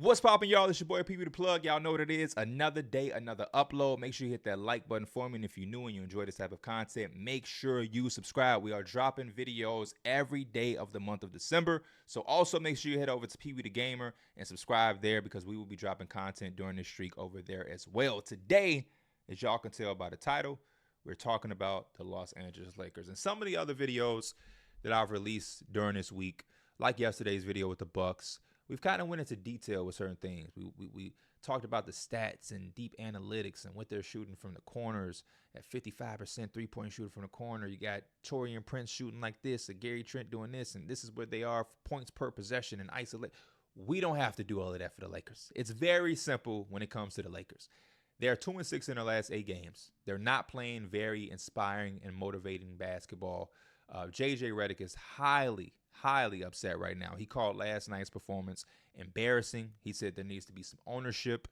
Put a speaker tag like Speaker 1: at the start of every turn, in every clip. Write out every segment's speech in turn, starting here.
Speaker 1: What's poppin', y'all? It's your boy PB the Plug. Y'all know what it is. Another day, another upload. Make sure you hit that like button for me. And if you're new and you enjoy this type of content, make sure you subscribe. We are dropping videos every day of the month of December. So also make sure you head over to PB the Gamer and subscribe there because we will be dropping content during this streak over there as well. Today, as y'all can tell by the title, we're talking about the Los Angeles Lakers and some of the other videos that I've released during this week, like yesterday's video with the Bucks. We've kind of went into detail with certain things. We talked about the stats and deep analytics and what they're shooting from the corners at 55% three-point shooter from the corner. You got Taurean Prince shooting like this, and Gary Trent doing this, and this is where they are points per possession and isolate. We don't have to do all of that for the Lakers. It's very simple when it comes to the Lakers. They are 2-6 in their last 8 games. They're not playing very inspiring and motivating basketball. JJ Redick is highly upset right now. He called last night's performance embarrassing. He said there needs to be some ownership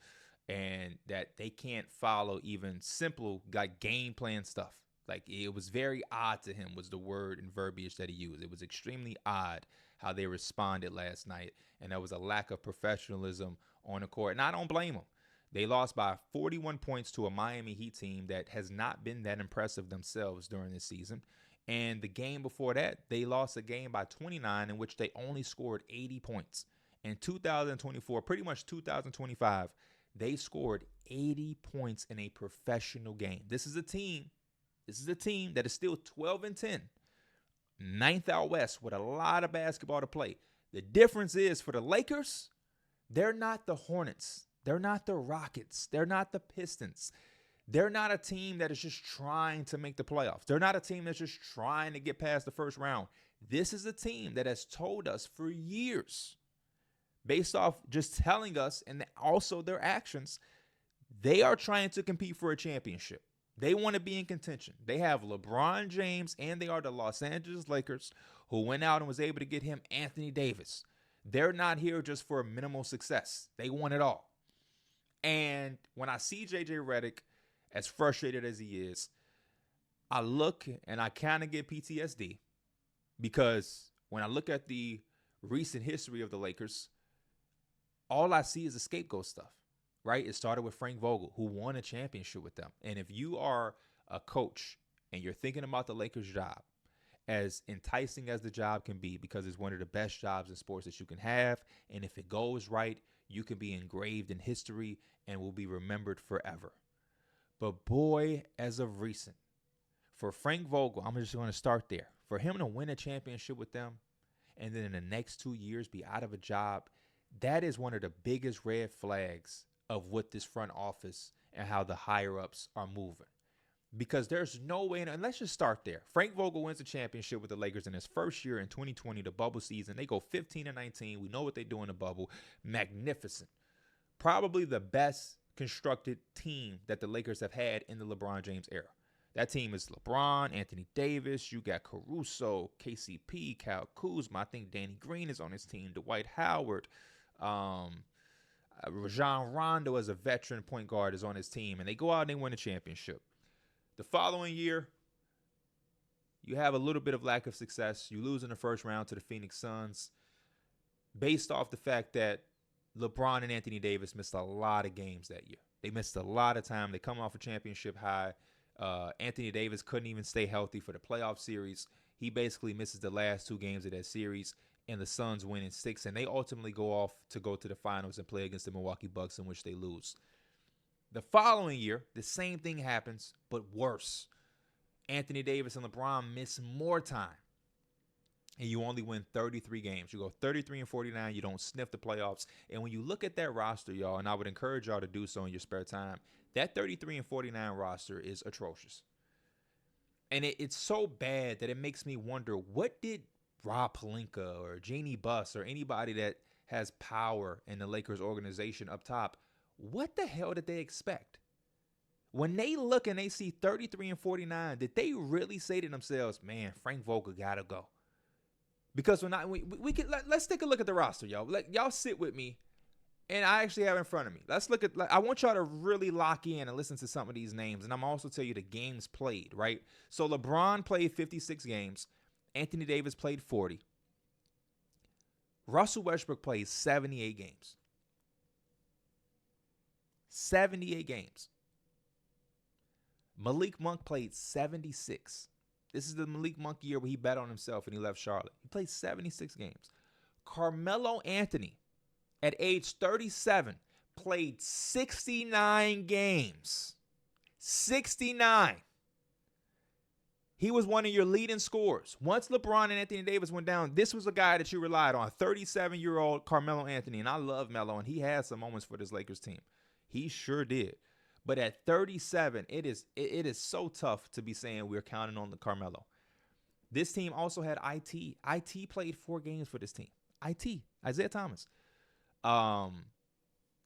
Speaker 1: and that they can't follow even simple like game plan stuff. Like, it was very odd to him was the word and verbiage that he used. It was extremely odd how they responded last night, and there was a lack of professionalism on the court. And I don't blame them. They lost by 41 points to a Miami Heat team that has not been that impressive themselves during this season. And the game before that, they lost a game by 29 in which they only scored 80 points. In 2024, pretty much 2025, they scored 80 points in a professional game. This is a team that is still 12-10, ninth out west with a lot of basketball to play. The difference is for the Lakers, they're not the Hornets. They're not the Rockets. They're not the Pistons. They're not a team that is just trying to make the playoffs. They're not a team that's just trying to get past the first round. This is a team that has told us for years, based off just telling us and also their actions, they are trying to compete for a championship. They want to be in contention. They have LeBron James, and they are the Los Angeles Lakers, who went out and was able to get him Anthony Davis. They're not here just for minimal success. They want it all. And when I see JJ Redick, as frustrated as he is, I look and I kind of get PTSD because when I look at the recent history of the Lakers, all I see is the scapegoat stuff, right? It started with Frank Vogel, who won a championship with them. And if you are a coach and you're thinking about the Lakers job, as enticing as the job can be, because it's one of the best jobs in sports that you can have, and if it goes right, you can be engraved in history and will be remembered forever. But boy, as of recent, for Frank Vogel, I'm just going to start there. For him to win a championship with them and then in the next 2 years be out of a job, that is one of the biggest red flags of what this front office and how the higher-ups are moving. Because there's no way, and let's just start there. Frank Vogel wins a championship with the Lakers in his first year in 2020, the bubble season. They go 15-19. We know what they do in the bubble. Magnificent. Probably the best constructed team that the Lakers have had in the LeBron James era. That team is LeBron, Anthony Davis, you got Caruso, KCP, Kyle Kuzma. I think Danny Green is on his team, Dwight Howard, Rajon Rondo as a veteran point guard is on his team, and they go out and they win a championship. The following year, you have a little bit of lack of success. You lose in the first round to the Phoenix Suns based off the fact that LeBron and Anthony Davis missed a lot of games that year. They missed a lot of time. They come off a championship high. Anthony Davis couldn't even stay healthy for the playoff series. He basically misses the last 2 games of that series, and the Suns win in 6, and they ultimately go off to go to the finals and play against the Milwaukee Bucks, in which they lose. The following year, the same thing happens, but worse. Anthony Davis and LeBron miss more time, and you only win 33 games. You go 33-49. You don't sniff the playoffs. And when you look at that roster, y'all, and I would encourage y'all to do so in your spare time, that 33-49 roster is atrocious. And it's so bad that it makes me wonder, what did Rob Pelinka or Jeanie Buss or anybody that has power in the Lakers organization up top, what the hell did they expect? When they look and they see 33-49, did they really say to themselves, man, Frank Vogel got to go? Because let's take a look at the roster, y'all. Y'all sit with me, and I actually have it in front of me. Let's look at. I want y'all to really lock in and listen to some of these names, and I'm also tell you the games played. Right. So LeBron played 56 games. Anthony Davis played 40. Russell Westbrook played 78 games. 78 games. Malik Monk played 76. This is the Malik Monk year where he bet on himself and he left Charlotte. He played 76 games. Carmelo Anthony, at age 37, played 69 games. 69. He was one of your leading scorers. Once LeBron and Anthony Davis went down, this was a guy that you relied on, 37-year-old Carmelo Anthony. And I love Melo, and he had some moments for this Lakers team. He sure did. But at 37, it is so tough to be saying we're counting on the Carmelo. This team also had IT. IT played 4 games for this team. IT, Isaiah Thomas.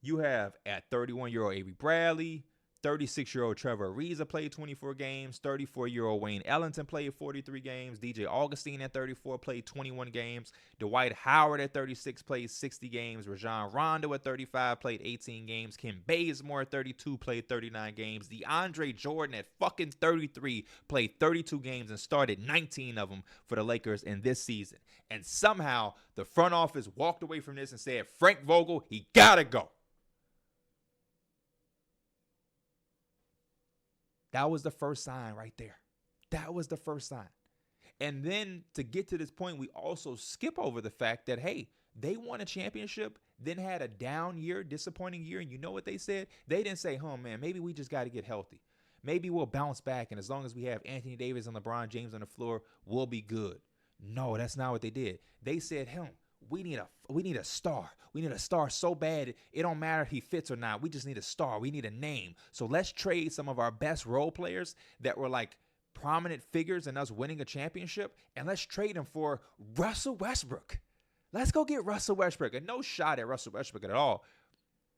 Speaker 1: You have at 31-year-old Avery Bradley, 36-year-old Trevor Ariza played 24 games, 34-year-old Wayne Ellington played 43 games, DJ Augustine at 34 played 21 games, Dwight Howard at 36 played 60 games, Rajon Rondo at 35 played 18 games, Kim Bazemore at 32 played 39 games, DeAndre Jordan at fucking 33 played 32 games and started 19 of them for the Lakers in this season. And somehow the front office walked away from this and said, Frank Vogel, he gotta go. That was the first sign right there. That was the first sign. And then to get to this point, we also skip over the fact that, hey, they won a championship, then had a down year, disappointing year. And you know what they said? They didn't say, oh, man, maybe we just got to get healthy. Maybe we'll bounce back. And as long as we have Anthony Davis and LeBron James on the floor, we'll be good. No, that's not what they did. They said, we need a star. We need a star so bad it don't matter if he fits or not. We just need a star. We need a name. So let's trade some of our best role players that were like prominent figures in us winning a championship, and let's trade them for Russell Westbrook. Let's go get Russell Westbrook. And no shot at Russell Westbrook at all.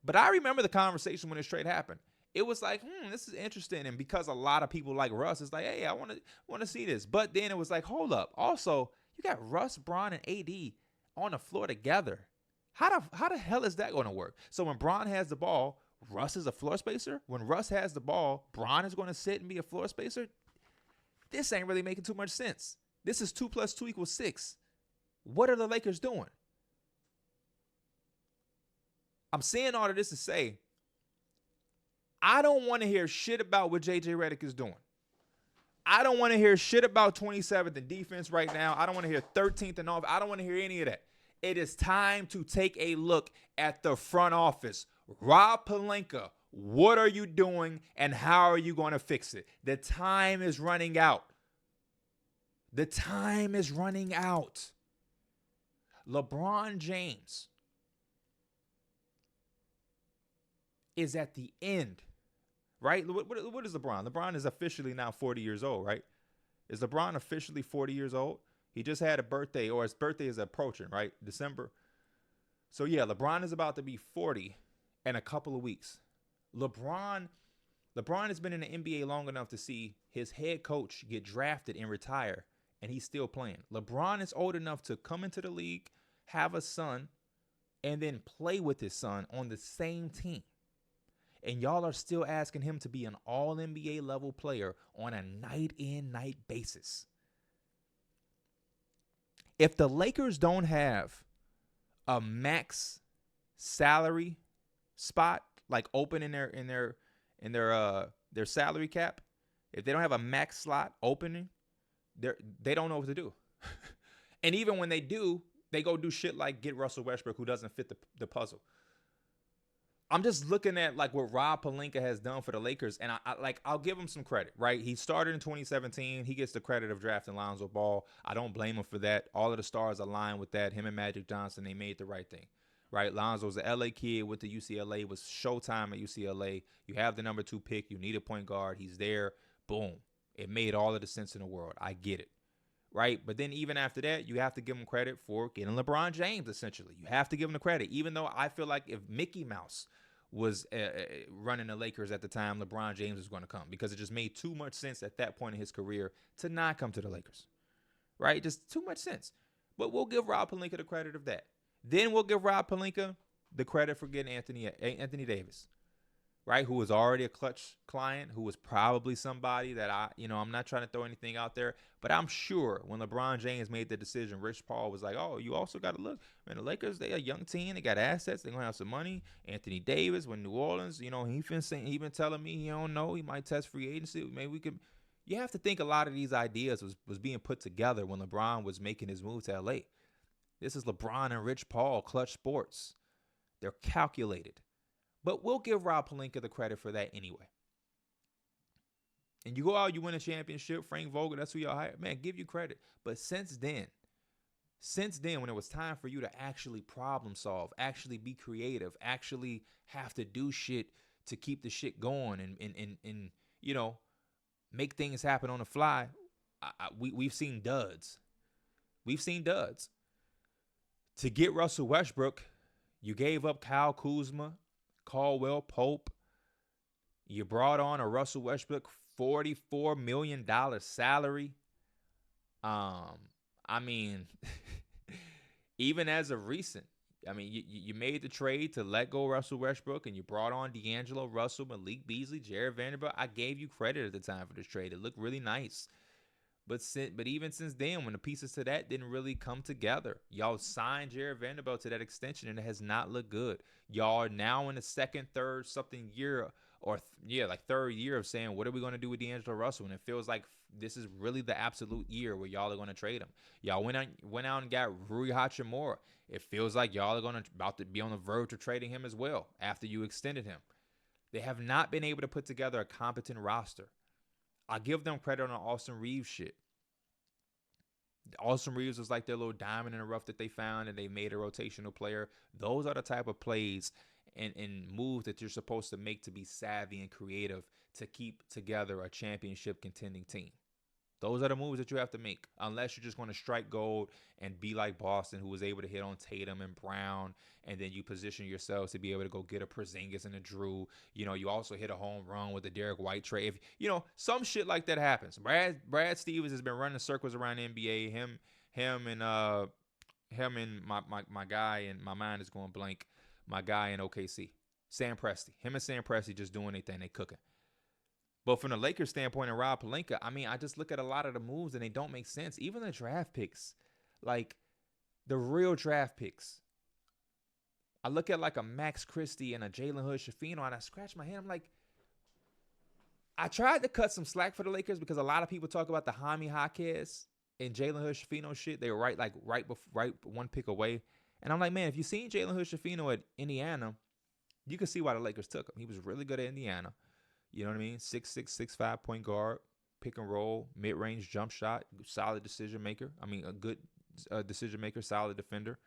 Speaker 1: But I remember the conversation when this trade happened. It was like, this is interesting. And because a lot of people like Russ, it's like, hey, I want to see this. But then it was like, hold up. Also, you got Russ, Bron, and AD on the floor together. How the hell is that going to work? So when Bron has the ball, Russ is a floor spacer. When Russ has the ball, Bron is going to sit and be a floor spacer. This ain't really making too much sense. This is 2 + 2 = 6. What are the Lakers doing? I'm saying all of this to say, I don't want to hear shit about what JJ Redick is doing. I don't want to hear shit about 27th in defense right now. I don't want to hear 13th and off. I don't want to hear any of that. It is time to take a look at the front office. Rob Pelinka, what are you doing and how are you going to fix it? The time is running out. The time is running out. LeBron James is at the end, right? What is LeBron? LeBron is officially now 40 years old, right? Is LeBron officially 40 years old? He just had a birthday, or his birthday is approaching, right? December. So, yeah, LeBron is about to be 40 in a couple of weeks. LeBron has been in the NBA long enough to see his head coach get drafted and retire, and he's still playing. LeBron is old enough to come into the league, have a son, and then play with his son on the same team. And y'all are still asking him to be an all-NBA level player on a night-in, night basis. If the Lakers don't have a max salary spot like open in their salary cap, if they don't have a max slot opening, they don't know what to do. And even when they do, they go do shit like get Russell Westbrook, who doesn't fit the puzzle. I'm just looking at like what Rob Pelinka has done for the Lakers, and I'll give him some credit, right? He started in 2017. He gets the credit of drafting Lonzo Ball. I don't blame him for that. All of the stars align with that. Him and Magic Johnson, they made the right thing, right? Lonzo's an LA kid with the UCLA. It was showtime at UCLA. You have the number 2 pick. You need a point guard. He's there. Boom. It made all of the sense in the world. I get it, right? But then even after that, you have to give him credit for getting LeBron James, essentially. You have to give him the credit, even though I feel like if Mickey Mouse was running the Lakers at the time, LeBron James was going to come, because it just made too much sense at that point in his career to not come to the Lakers, right? Just too much sense. But we'll give Rob Pelinka the credit of that. Then we'll give Rob Pelinka the credit for getting Anthony Davis, right? Who was already a Clutch client, who was probably somebody that I'm not trying to throw anything out there, but I'm sure when LeBron James made the decision, Rich Paul was like, oh, you also got to look, man, the Lakers, they a young team, they got assets, they're going to have some money. Anthony Davis with New Orleans, he been telling me he don't know, he might test free agency. Maybe we could, you have to think a lot of these ideas was being put together when LeBron was making his move to LA. This is LeBron and Rich Paul, Clutch Sports. They're calculated. But we'll give Rob Pelinka the credit for that anyway. And you go out, you win a championship, Frank Vogel, that's who y'all hired. Man, give you credit. But since then, when it was time for you to actually problem solve, actually be creative, actually have to do shit to keep the shit going and make things happen on the fly, we've seen duds. We've seen duds. To get Russell Westbrook, you gave up Kyle Kuzma, Caldwell Pope. You brought on a Russell Westbrook $44 million salary. Even as of recent, you made the trade to let go Russell Westbrook, and you brought on D'Angelo Russell, Malik Beasley, Jared Vanderbilt. I gave you credit at the time for this trade. It looked really nice. But even since then, when the pieces to that didn't really come together, y'all signed Jared Vanderbilt to that extension, and it has not looked good. Y'all are now in the second, third, something year, third year of saying, what are we going to do with D'Angelo Russell? And it feels like this is really the absolute year where y'all are going to trade him. Y'all went out and got Rui Hachimura. It feels like y'all are about to be on the verge of trading him as well after you extended him. They have not been able to put together a competent roster. I give them credit on the Austin Reeves shit. Austin Reeves was like their little diamond in the rough that they found, and they made a rotational player. Those are the type of plays and moves that you're supposed to make to be savvy and creative to keep together a championship contending team. Those are the moves that you have to make, unless you're just going to strike gold and be like Boston, who was able to hit on Tatum and Brown, and then you position yourselves to be able to go get a Porzingis and a Drew. You also hit a home run with the Derek White trade. Some shit like that happens. Brad Stevens has been running circles around the NBA. Him and my guy, and my mind is going blank. My guy in OKC, Sam Presti. Him and Sam Presti just doing their thing. They cooking. But from the Lakers standpoint and Rob Pelinka, I just look at a lot of the moves and they don't make sense. Even the draft picks, like the real draft picks. I look at like a Max Christie and a Jalen Hood-Schifino, and I scratch my head. I'm like, I tried to cut some slack for the Lakers because a lot of people talk about the Jaime Jaquez and Jalen Hood-Schifino shit. They were right one pick away. And I'm like, man, if you seen Jalen Hood-Schifino at Indiana, you can see why the Lakers took him. He was really good at Indiana. You know what I mean? 6'6", 6'5" point guard, pick and roll, mid-range jump shot, solid decision maker. A good decision maker, solid defender,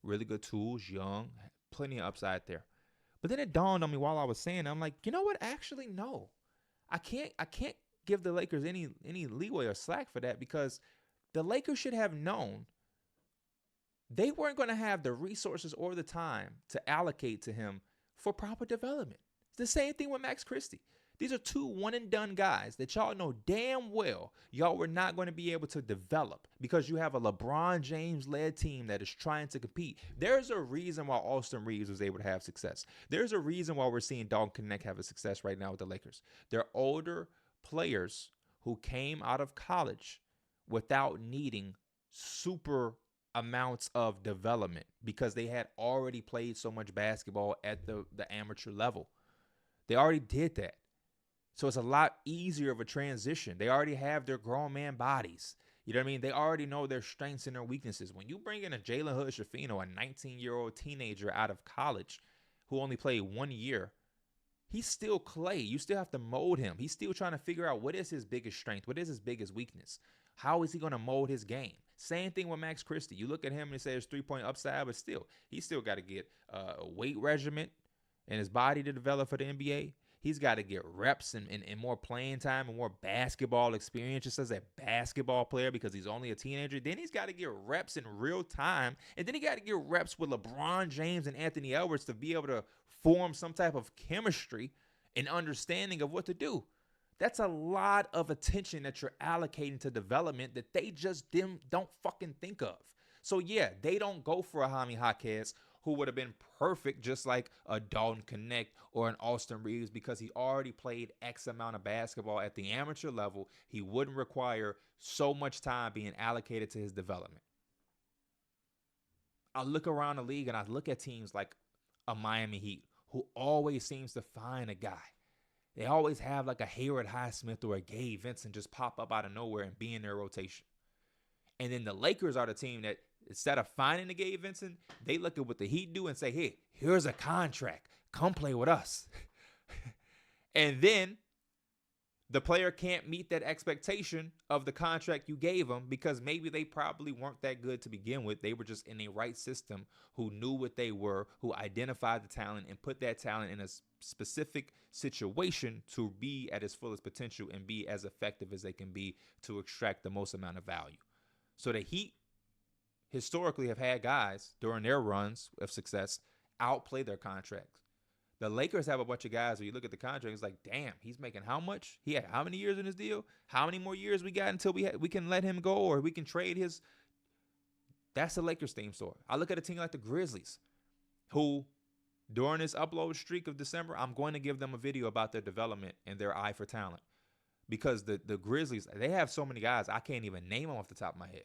Speaker 1: really good tools, young, plenty of upside there. But then it dawned on me while I was saying, I'm like, you know what? Actually, no. I can't give the Lakers any leeway or slack for that, because the Lakers should have known they weren't going to have the resources or the time to allocate to him for proper development. It's the same thing with Max Christie. These are two one-and-done guys that y'all know damn well y'all were not going to be able to develop because you have a LeBron James-led team that is trying to compete. There's a reason why Austin Reeves was able to have success. There's a reason why we're seeing Dalton Knecht have a success right now with the Lakers. They're older players who came out of college without needing super amounts of development because they had already played so much basketball at the amateur level. They already did that. So it's a lot easier of a transition. They already have their grown man bodies. You know what I mean? They already know their strengths and their weaknesses. When you bring in a Jalen Hood-Schifino, a 19-year-old teenager out of college who only played 1 year, he's still clay. You still have to mold him. He's still trying to figure out what is his biggest strength, what is his biggest weakness. How is he going to mold his game? Same thing with Max Christie. You look at him and say there's 3-point upside, but still, he's still got to get a weight regimen and his body to develop for the NBA. He's got to get reps and more playing time and more basketball experience just as a basketball player because he's only a teenager. Then he's got to get reps in real time. And then he got to get reps with LeBron James and Anthony Edwards to be able to form some type of chemistry and understanding of what to do. That's a lot of attention that you're allocating to development that they just don't fucking think of. So, yeah, they don't go for a Jaime Jaquez who would have been perfect, just like a Dalton Connect or an Austin Reeves, because he already played X amount of basketball at the amateur level. He wouldn't require so much time being allocated to his development. I look around the league and I look at teams like a Miami Heat, who always seems to find a guy. They always have like a Hayward Highsmith or a Gabe Vincent just pop up out of nowhere and be in their rotation. And then the Lakers are the team that, instead of finding the Gabe Vincent, they look at what the Heat do and say, hey, here's a contract. Come play with us. And then the player can't meet that expectation of the contract you gave them because maybe they probably weren't that good to begin with. They were just in a right system, who knew what they were, who identified the talent and put that talent in a specific situation to be at its fullest potential and be as effective as they can be to extract the most amount of value. So the Heat historically have had guys during their runs of success outplay their contracts. The Lakers have a bunch of guys where you look at the contract, it's like, damn, he's making how much? He had how many years in his deal? How many more years we got until we can let him go or we can trade his? That's the Lakers theme store. I look at a team like the Grizzlies, who during this upload streak of December, I'm going to give them a video about their development and their eye for talent. Because the Grizzlies, they have so many guys, I can't even name them off the top of my head.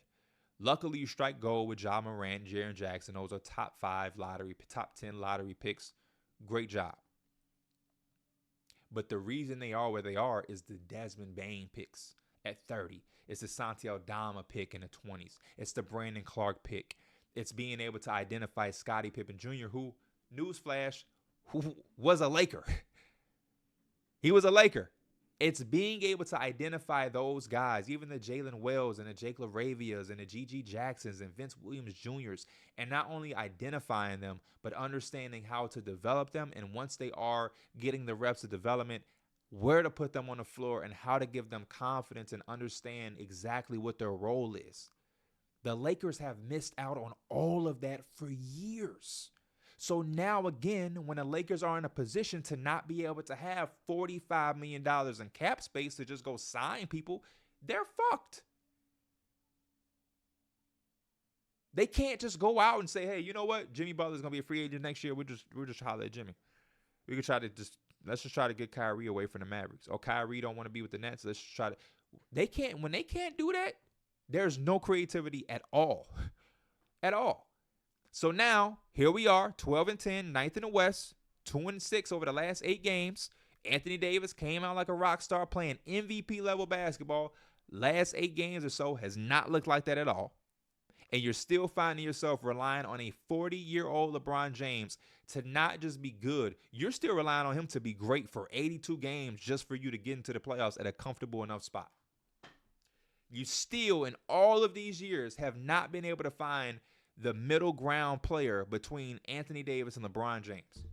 Speaker 1: Luckily, you strike gold with Ja Morant, Jaren Jackson. Those are top 10 lottery picks. Great job. But the reason they are where they are is the Desmond Bane picks at 30. It's the Santi Aldama pick in the 20s. It's the Brandon Clark pick. It's being able to identify Scottie Pippen Jr., who, newsflash, who was a Laker. He was a Laker. It's being able to identify those guys, even the Jalen Wells and the Jake LaRavias and the G.G. Jacksons and Vince Williams Jr.'s, and not only identifying them, but understanding how to develop them. And once they are getting the reps of development, where to put them on the floor and how to give them confidence and understand exactly what their role is. The Lakers have missed out on all of that for years. So now again, when the Lakers are in a position to not be able to have $45 million in cap space to just go sign people, they're fucked. They can't just go out and say, hey, you know what? Jimmy Butler's going to be a free agent next year. We'll just holler at Jimmy. Let's just try to get Kyrie away from the Mavericks. Or Kyrie don't want to be with the Nets. Let's just try to. When they can't do that, there's no creativity at all. At all. So now, here we are, 12-10, 9th in the West, 2-6 over the last 8 games. Anthony Davis came out like a rock star playing MVP-level basketball. Last 8 games or so has not looked like that at all. And you're still finding yourself relying on a 40-year-old LeBron James to not just be good. You're still relying on him to be great for 82 games just for you to get into the playoffs at a comfortable enough spot. You still, in all of these years, have not been able to find the middle ground player between Anthony Davis and LeBron James.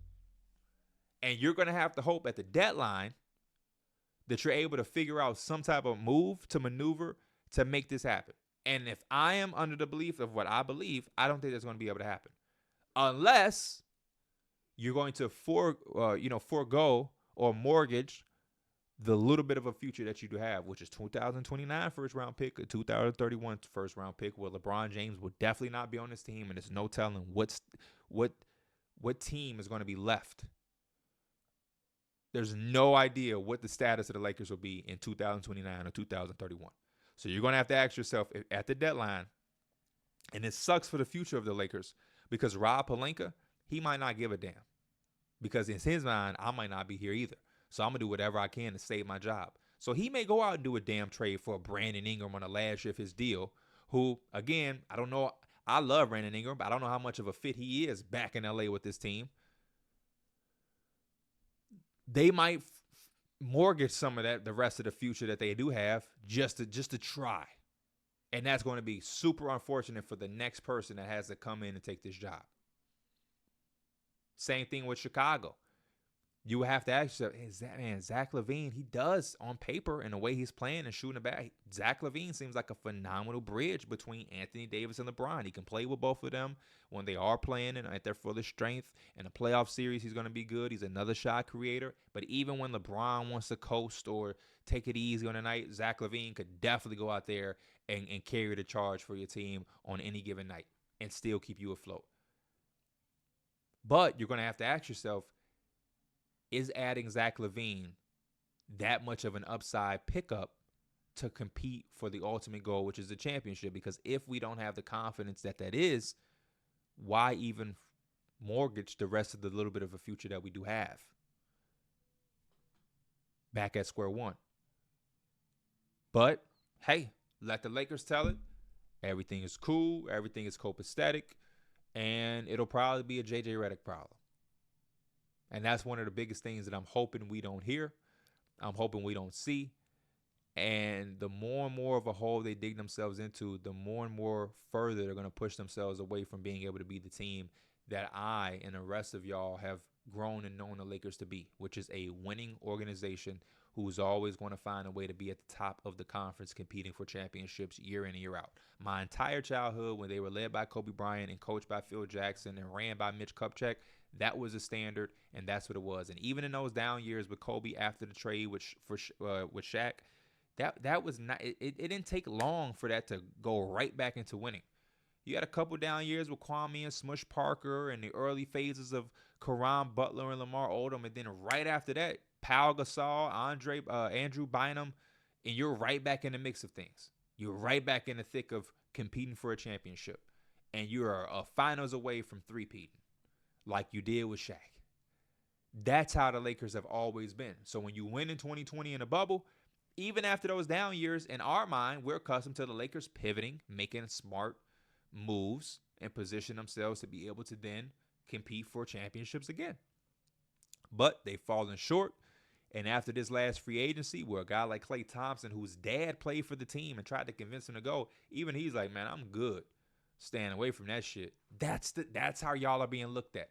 Speaker 1: And you're going to have to hope at the deadline that you're able to figure out some type of move to maneuver to make this happen. And if I am under the belief of what I believe, I don't think that's going to be able to happen. Unless you're going to forego or mortgage the little bit of a future that you do have, which is 2029 first round pick, a 2031 first round pick, where LeBron James will definitely not be on this team, and there's no telling what team is going to be left. There's no idea what the status of the Lakers will be in 2029 or 2031. So you're going to have to ask yourself at the deadline, and it sucks for the future of the Lakers because Rob Pelinka, he might not give a damn because in his mind, I might not be here either. So I'm going to do whatever I can to save my job. So he may go out and do a damn trade for Brandon Ingram on the last year of his deal, who, again, I don't know. I love Brandon Ingram, but I don't know how much of a fit he is back in L.A. with this team. They might mortgage some of that, the rest of the future that they do have, just to try. And that's going to be super unfortunate for the next person that has to come in and take this job. Same thing with Chicago. You would have to ask yourself, Zach LaVine, he does on paper and the way he's playing and shooting the bat. Zach LaVine seems like a phenomenal bridge between Anthony Davis and LeBron. He can play with both of them when they are playing and at their fullest strength. In a playoff series, he's going to be good. He's another shot creator. But even when LeBron wants to coast or take it easy on a night, Zach LaVine could definitely go out there and carry the charge for your team on any given night and still keep you afloat. But you're going to have to ask yourself, is adding Zach LaVine that much of an upside pickup to compete for the ultimate goal, which is the championship? Because if we don't have the confidence that is, why even mortgage the rest of the little bit of a future that we do have? Back at square one. But hey, let the Lakers tell it. Everything is cool. Everything is copacetic. And it'll probably be a JJ Redick problem. And that's one of the biggest things that I'm hoping we don't hear. I'm hoping we don't see. And the more and more of a hole they dig themselves into, the more and more further they're going to push themselves away from being able to be the team that I and the rest of y'all have grown and known the Lakers to be, which is a winning organization who's always going to find a way to be at the top of the conference competing for championships year in and year out. My entire childhood, when they were led by Kobe Bryant and coached by Phil Jackson and ran by Mitch Kupchak, that was a standard, and that's what it was. And even in those down years with Kobe after the trade with Shaq, that was not. It didn't take long for that to go right back into winning. You had a couple down years with Kwame and Smush Parker and the early phases of Caron Butler and Lamar Odom, and then right after that, Pau Gasol, Andrew Bynum, and you're right back in the mix of things. You're right back in the thick of competing for a championship, and you're a finals away from three-peating, like you did with Shaq. That's how the Lakers have always been. So when you win in 2020 in a bubble, even after those down years, in our mind, we're accustomed to the Lakers pivoting, making smart moves, and position themselves to be able to then compete for championships again. But they've fallen short. And after this last free agency, where a guy like Klay Thompson, whose dad played for the team and tried to convince him to go, even he's like, man, I'm good staying away from that shit. That's how y'all are being looked at.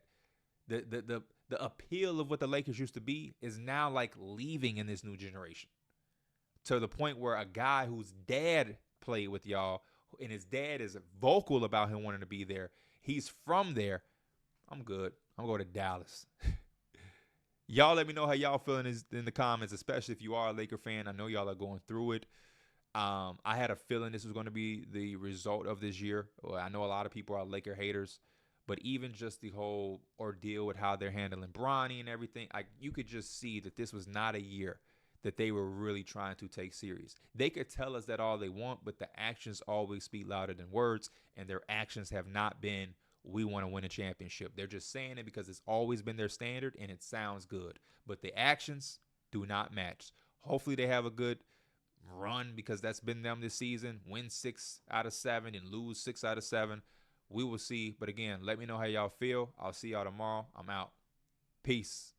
Speaker 1: The appeal of what the Lakers used to be is now like leaving in this new generation, to the point where a guy whose dad played with y'all and his dad is vocal about him wanting to be there, he's from there. I'm good. I'm going to Dallas. Y'all let me know how y'all feeling in the comments, especially if you are a Laker fan. I know y'all are going through it. I had a feeling this was going to be the result of this year. Well, I know a lot of people are Laker haters, but even just the whole ordeal with how they're handling Bronny and everything, you could just see that this was not a year that they were really trying to take serious. They could tell us that all they want, but the actions always speak louder than words, and their actions have not been, we want to win a championship. They're just saying it because it's always been their standard and it sounds good, but the actions do not match. Hopefully they have a good run, because that's been them this season. Win 6 out of 7 and lose 6 out of 7. We will see. But again, let me know how y'all feel. I'll see y'all tomorrow. I'm out. Peace.